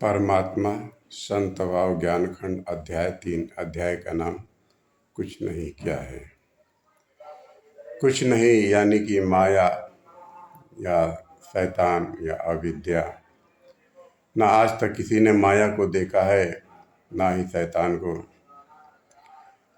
परमात्मा संत भाव ज्ञानखंड अध्याय 3। अध्याय का नाम कुछ नहीं क्या है। कुछ नहीं यानी कि माया या शैतान या अविद्या। ना आज तक किसी ने माया को देखा है, ना ही शैतान को।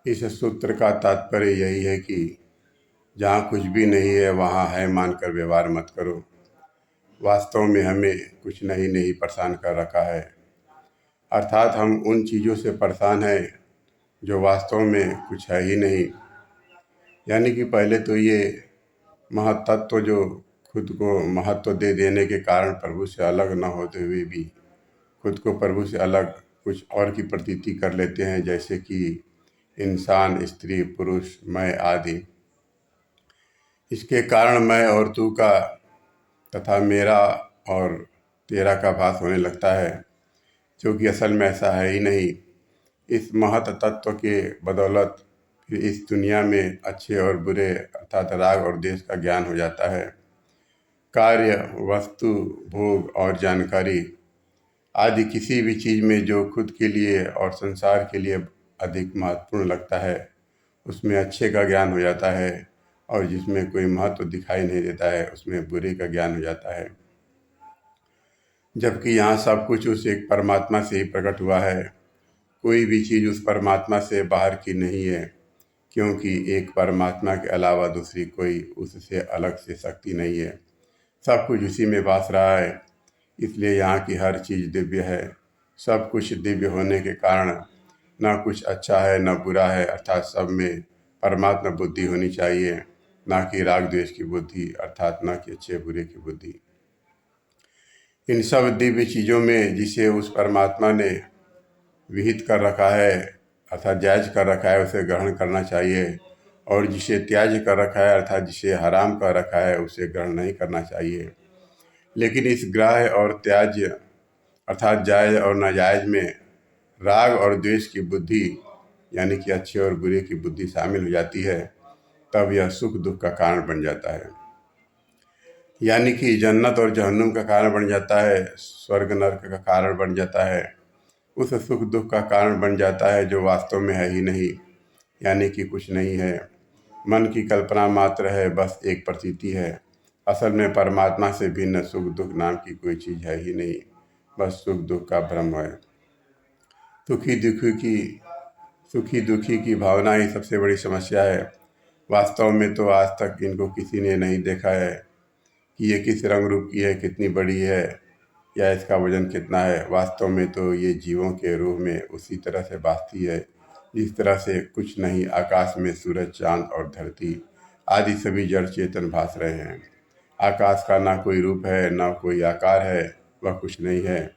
इस सूत्र का तात्पर्य यही है कि जहाँ कुछ भी नहीं है वहाँ है मानकर व्यवहार मत करो। वास्तव में हमें कुछ नहीं परेशान कर रखा है, अर्थात हम उन चीज़ों से परेशान हैं जो वास्तव में कुछ है ही नहीं। यानी कि पहले तो ये महत्त्व जो खुद को महत्व दे देने के कारण प्रभु से अलग न होते हुए भी खुद को प्रभु से अलग कुछ और की प्रतीति कर लेते हैं, जैसे कि इंसान, स्त्री, पुरुष, मैं आदि। इसके कारण मैं और तू का तथा मेरा और तेरा का भास होने लगता है, क्योंकि असल में ऐसा है ही नहीं। इस महत तत्व के बदौलत फिर इस दुनिया में अच्छे और बुरे अर्थात राग और द्वेष का ज्ञान हो जाता है। कार्य, वस्तु, भोग और जानकारी आदि किसी भी चीज़ में जो खुद के लिए और संसार के लिए अधिक महत्वपूर्ण लगता है उसमें अच्छे का ज्ञान हो जाता है, और जिसमें कोई महत्व दिखाई नहीं देता है उसमें बुरे का ज्ञान हो जाता है। जबकि यहाँ सब कुछ उस एक परमात्मा से ही प्रकट हुआ है। कोई भी चीज़ उस परमात्मा से बाहर की नहीं है, क्योंकि एक परमात्मा के अलावा दूसरी कोई उससे अलग से शक्ति नहीं है। सब कुछ उसी में वास रहा है, इसलिए यहाँ की हर चीज़ दिव्य है। सब कुछ दिव्य होने के कारण न कुछ अच्छा है न बुरा है, अर्थात सब में परमात्मा बुद्धि होनी चाहिए, न कि राग द्वेष की बुद्धि, अर्थात न कि अच्छे बुरे की बुद्धि। इन सब दिव्य चीज़ों में जिसे उस परमात्मा ने विहित कर रखा है अर्थात जायज कर रखा है उसे ग्रहण करना चाहिए, और जिसे त्याज्य कर रखा है अर्थात जिसे हराम कर रखा है उसे ग्रहण नहीं करना चाहिए। लेकिन इस ग्राह्य और त्याज्य अर्थात जायज और नाजायज में राग और द्वेष की बुद्धि यानी कि अच्छे और बुरे की बुद्धि शामिल हो जाती है, तब यह सुख दुख का कारण बन जाता है। यानी कि जन्नत और जहन्नुम का कारण बन जाता है, स्वर्ग नरक का कारण बन जाता है, उस सुख दुख का कारण बन जाता है जो वास्तव में है ही नहीं, यानी कि कुछ नहीं है। मन की कल्पना मात्र है, बस एक प्रतीति है। असल में परमात्मा से भिन्न सुख दुख नाम की कोई चीज़ है ही नहीं, बस सुख दुख का भ्रम है। सुखी दुखी की भावना ही सबसे बड़ी समस्या है। वास्तव में तो आज तक इनको किसी ने नहीं देखा है कि ये किस रंग रूप की है, कितनी बड़ी है, या इसका वजन कितना है। वास्तव में तो ये जीवों के रूह में उसी तरह से भासती है जिस तरह से कुछ नहीं आकाश में सूरज, चांद और धरती आदि सभी जड़ चेतन भास रहे हैं। आकाश का ना कोई रूप है, ना कोई आकार है, वह कुछ नहीं है।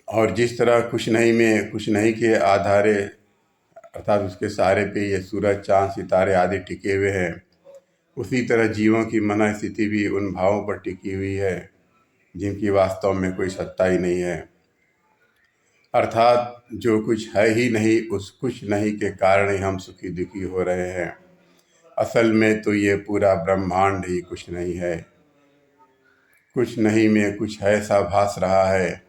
और जिस तरह कुछ नहीं में कुछ नहीं के आधारे अर्थात उसके सहारे पे ये सूरज, चांद, सितारे आदि टिके हुए हैं, उसी तरह जीवों की मन स्थिति भी उन भावों पर टिकी हुई है जिनकी वास्तव में कोई सत्ता ही नहीं है। अर्थात जो कुछ है ही नहीं उस कुछ नहीं के कारण ही हम सुखी दुखी हो रहे हैं। असल में तो ये पूरा ब्रह्मांड ही कुछ नहीं है। कुछ नहीं में कुछ है सा भास रहा है,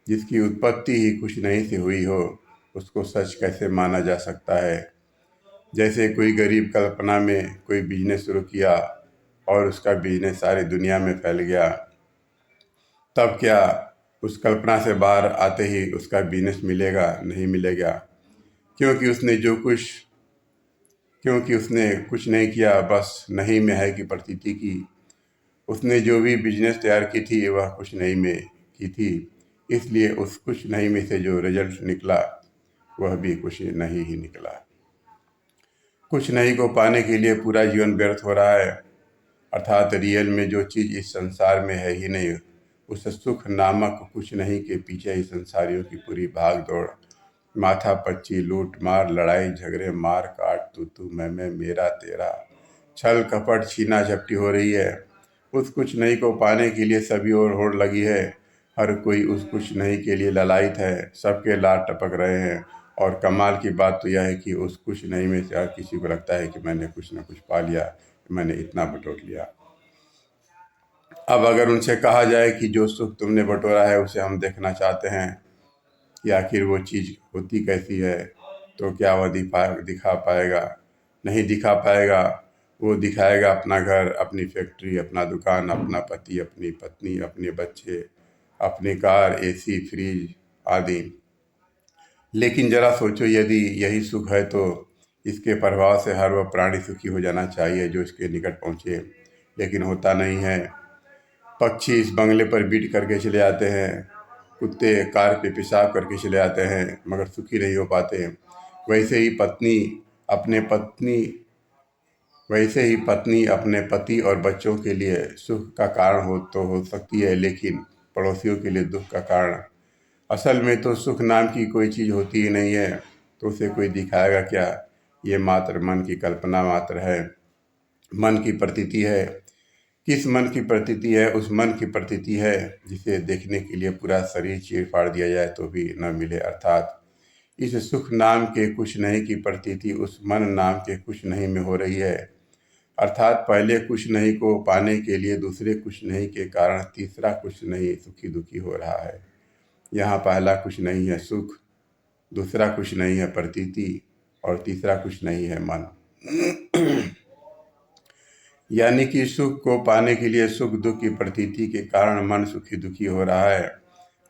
जिसकी उत्पत्ति ही कुछ नहीं से हुई हो, उसको सच कैसे माना जा सकता है। जैसे कोई गरीब कल्पना में कोई बिजनेस शुरू किया और उसका बिजनेस सारी दुनिया में फैल गया, तब क्या उस कल्पना से बाहर आते ही उसका बिजनेस मिलेगा? नहीं मिलेगा, क्योंकि उसने कुछ नहीं किया, बस नहीं में है की प्रतीति की। उसने जो भी बिजनेस तैयार की थी वह कुछ नहीं में की थी, इसलिए उस कुछ नहीं में से जो रिजल्ट निकला वह भी कुछ नहीं ही निकला। कुछ नहीं को पाने के लिए पूरा जीवन व्यर्थ हो रहा है, अर्थात रियल में जो चीज़ इस संसार में है ही नहीं, उस सुख नामक कुछ नहीं के पीछे ही संसारियों की पूरी भाग दौड़, माथा पच्ची, लूट मार, लड़ाई झगड़े, मार काट, तू मैं, मेरा तेरा, छल कपट, छीना झपटी हो रही है। उस कुछ नहीं को पाने के लिए सभी ओर होड़ लगी है। हर कोई उस कुछ नहीं के लिए ललायित है, सबके लार टपक रहे हैं। और कमाल की बात तो यह है कि उस कुछ नहीं में से हर किसी को लगता है कि मैंने कुछ न कुछ पा लिया, मैंने इतना बटोर लिया। अब अगर उनसे कहा जाए कि जो सुख तुमने बटोरा है उसे हम देखना चाहते हैं कि आखिर वो चीज़ होती कैसी है, तो क्या वह दिखा पाएगा? नहीं दिखा पाएगा। वो दिखाएगा अपना घर, अपनी फैक्ट्री, अपना दुकान, अपना पति, अपनी पत्नी, अपने बच्चे, अपनी कार, एसी, फ्रिज आदि। लेकिन जरा सोचो, यदि यही सुख है तो इसके प्रभाव से हर वह प्राणी सुखी हो जाना चाहिए जो इसके निकट पहुँचे, लेकिन होता नहीं है। पक्षी इस बंगले पर बीट करके चले आते हैं, कुत्ते कार पे पेशाब करके चले आते हैं, मगर सुखी नहीं हो पाते। वैसे ही पत्नी अपने पत्नी वैसे ही पत्नी अपने पति और बच्चों के लिए सुख का कारण हो सकती है, लेकिन पड़ोसियों के लिए दुख का कारण। असल में तो सुख नाम की कोई चीज़ होती ही नहीं है, तो उसे कोई दिखाएगा क्या? ये मात्र मन की कल्पना मात्र है, मन की प्रतीति है। किस मन की प्रतीति है? उस मन की प्रतीति है जिसे देखने के लिए पूरा शरीर चीर फाड़ दिया जाए तो भी न मिले। अर्थात इस सुख नाम के कुछ नहीं की प्रतीति उस मन नाम के कुछ नहीं में हो रही है। अर्थात पहले कुछ नहीं को पाने के लिए दूसरे कुछ नहीं के कारण तीसरा कुछ नहीं सुखी दुखी हो रहा है। यहाँ पहला कुछ नहीं है सुख, दूसरा कुछ नहीं है प्रतीति, और तीसरा कुछ नहीं है मन। यानी कि सुख को पाने के लिए सुख दुख की प्रतीति के कारण मन सुखी दुखी हो रहा है।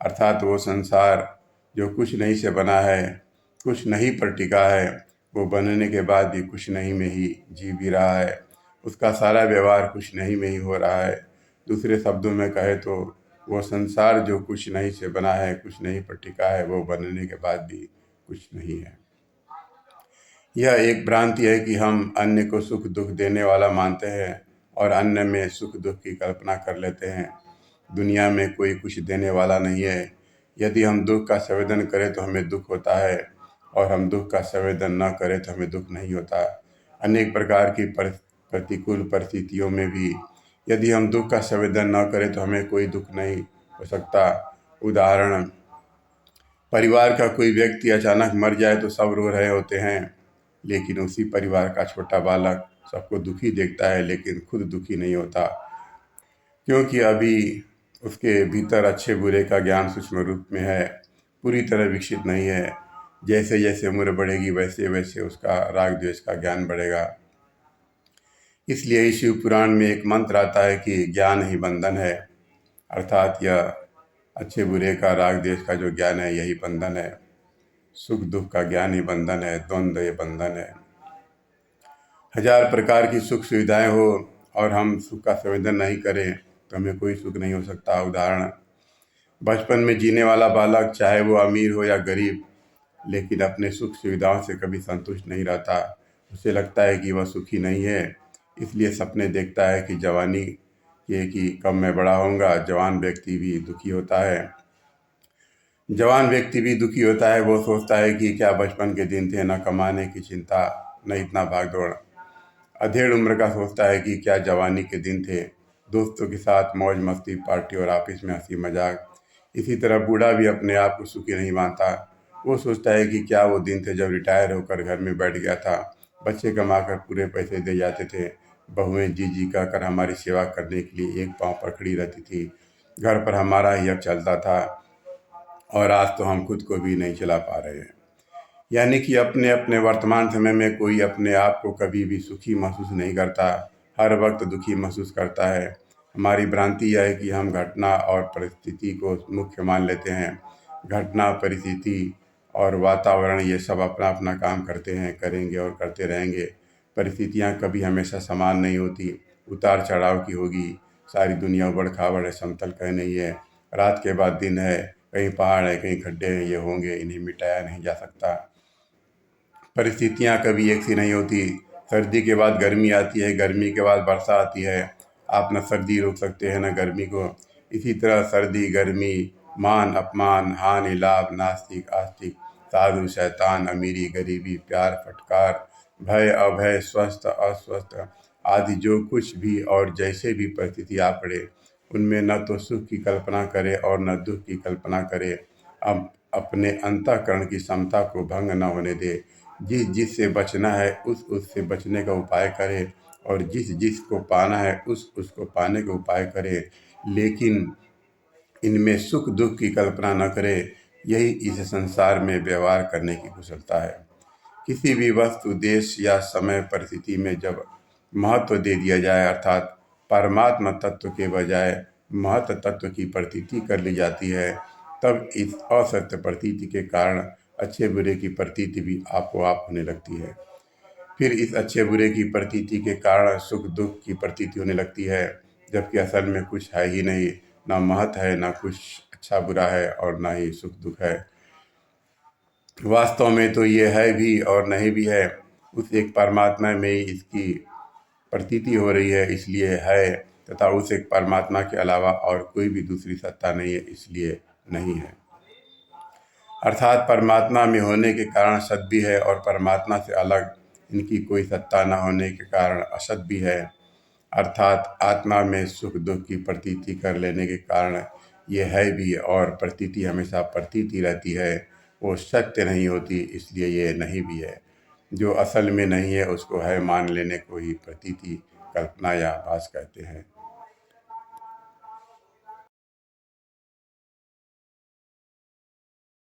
अर्थात वो संसार जो कुछ नहीं से बना है, कुछ नहीं पर टिका है, वो बनने के बाद भी कुछ नहीं में ही जी भी रहा है। उसका सारा व्यवहार कुछ नहीं में ही हो रहा है। दूसरे शब्दों में कहे तो वो संसार जो कुछ नहीं से बना है, कुछ नहीं पर टिका है, वो बनने के बाद भी कुछ नहीं है। यह एक भ्रांति है कि हम अन्य को सुख दुख देने वाला मानते हैं और अन्य में सुख दुख की कल्पना कर लेते हैं। दुनिया में कोई कुछ देने वाला नहीं है। यदि हम दुख का संवेदन करें तो हमें दुख होता है, और हम दुख का संवेदन न करें तो हमें दुख नहीं होता। अनेक प्रकार की प्रतिकूल परिस्थितियों में भी यदि हम दुख का संवेदन न करें तो हमें कोई दुख नहीं हो सकता। उदाहरण, परिवार का कोई व्यक्ति अचानक मर जाए तो सब रो रहे होते हैं, लेकिन उसी परिवार का छोटा बालक सबको दुखी देखता है लेकिन खुद दुखी नहीं होता, क्योंकि अभी उसके भीतर अच्छे बुरे का ज्ञान सूक्ष्म रूप में है, पूरी तरह विकसित नहीं है। जैसे जैसे उम्र बढ़ेगी वैसे वैसे उसका राग द्वेष का ज्ञान बढ़ेगा। इसलिए ही शिव पुराण में एक मंत्र आता है कि ज्ञान ही बंधन है। अर्थात यह अच्छे बुरे का राग द्वेष का जो ज्ञान है यही बंधन है। सुख दुख का ज्ञान ही बंधन है, द्वंद्व ये बंधन है। हजार प्रकार की सुख सुविधाएं हो और हम सुख का संवेदन नहीं करें तो हमें कोई सुख नहीं हो सकता। उदाहरण, बचपन में जीने वाला बालक चाहे वो अमीर हो या गरीब, लेकिन अपने सुख सुविधाओं से कभी संतुष्ट नहीं रहता। उसे लगता है कि वह सुखी नहीं है, इसलिए सपने देखता है कि जवानी के कि कब मैं बड़ा होऊंगा। जवान व्यक्ति भी दुखी होता है। वो सोचता है कि क्या बचपन के दिन थे, न कमाने की चिंता, न इतना भागदौड़। अधेड़ उम्र का सोचता है कि क्या जवानी के दिन थे, दोस्तों के साथ मौज मस्ती, पार्टी और ऑफिस में हंसी मजाक। इसी तरह बूढ़ा भी अपने आप को सुखी नहीं मानता। वो सोचता है कि क्या वो दिन थे जब रिटायर होकर घर में बैठ गया था, बच्चे कमाकर पूरे पैसे दे जाते थे, बहुएं जी जी कहकर हमारी सेवा करने के लिए एक पांव पर खड़ी रहती थी, घर पर हमारा ही हक चलता था, और आज तो हम खुद को भी नहीं चला पा रहे हैं। यानी कि अपने अपने वर्तमान समय में कोई अपने आप को कभी भी सुखी महसूस नहीं करता, हर वक्त दुखी महसूस करता है। हमारी भ्रांति यह है कि हम घटना और परिस्थिति को मुख्य मान लेते हैं। घटना, परिस्थिति और वातावरण ये सब अपना अपना काम करते हैं, करेंगे और करते रहेंगे। परिस्थितियाँ कभी हमेशा समान नहीं होती, उतार चढ़ाव की होगी। सारी दुनिया उबड़ खाबड़ है, समतल कहीं नहीं है। रात के बाद दिन है, कहीं पहाड़ है, कहीं खड्डे हैं, ये होंगे, इन्हें मिटाया नहीं जा सकता। परिस्थितियाँ कभी एक सी नहीं होती। सर्दी के बाद गर्मी आती है, गर्मी के बाद वर्षा आती है। आप न सर्दी रोक सकते हैं न गर्मी को। इसी तरह सर्दी गर्मी, मान अपमान, हानि लाभ, नास्तिक आस्तिक, साधु शैतान, अमीरी गरीबी, प्यार फटकार, भय अभय, स्वस्थ अस्वस्थ आदि जो कुछ भी और जैसे भी परिस्थिति आ पड़े, उनमें न तो सुख की कल्पना करे और न दुख की कल्पना करे। अब अपने अंतःकरण की क्षमता को भंग न होने दे। जिससे बचना है उससे बचने का उपाय करे, और जिसको पाना है उसको पाने का उपाय करे। लेकिन इनमें सुख दुख की कल्पना न करे, यही इस संसार में व्यवहार करने की कुशलता है। किसी भी वस्तु, देश या समय परिस्थिति में जब महत्व दे दिया जाए, अर्थात परमात्मा तत्व के बजाय महत्व तत्व की प्रतीति कर ली जाती है, तब इस असत्य प्रतीति के कारण अच्छे बुरे की प्रतीति भी आपो आप होने लगती है। फिर इस अच्छे बुरे की प्रतीति के कारण सुख दुख की प्रतीति होने लगती है, जबकि असल में कुछ है ही नहीं, ना महत्व है, ना कुछ अच्छा बुरा है और ना ही सुख दुख है। वास्तव में तो ये है भी और नहीं भी है। उस एक परमात्मा में ही इसकी प्रतीति हो रही है, इसलिए है, तथा उस एक परमात्मा के अलावा और कोई भी दूसरी सत्ता नहीं है, इसलिए नहीं है। अर्थात परमात्मा में होने के कारण सत भी है और परमात्मा से अलग इनकी कोई सत्ता न होने के कारण असत भी है। अर्थात आत्मा में सुख दुख की प्रतीति कर लेने के कारण ये है भी और प्रतीति हमेशा प्रतीति रहती है, वो सत्य नहीं होती, इसलिए ये नहीं भी है। जो असल में नहीं है उसको है मान लेने को ही प्रतीति, कल्पना या आभास कहते हैं।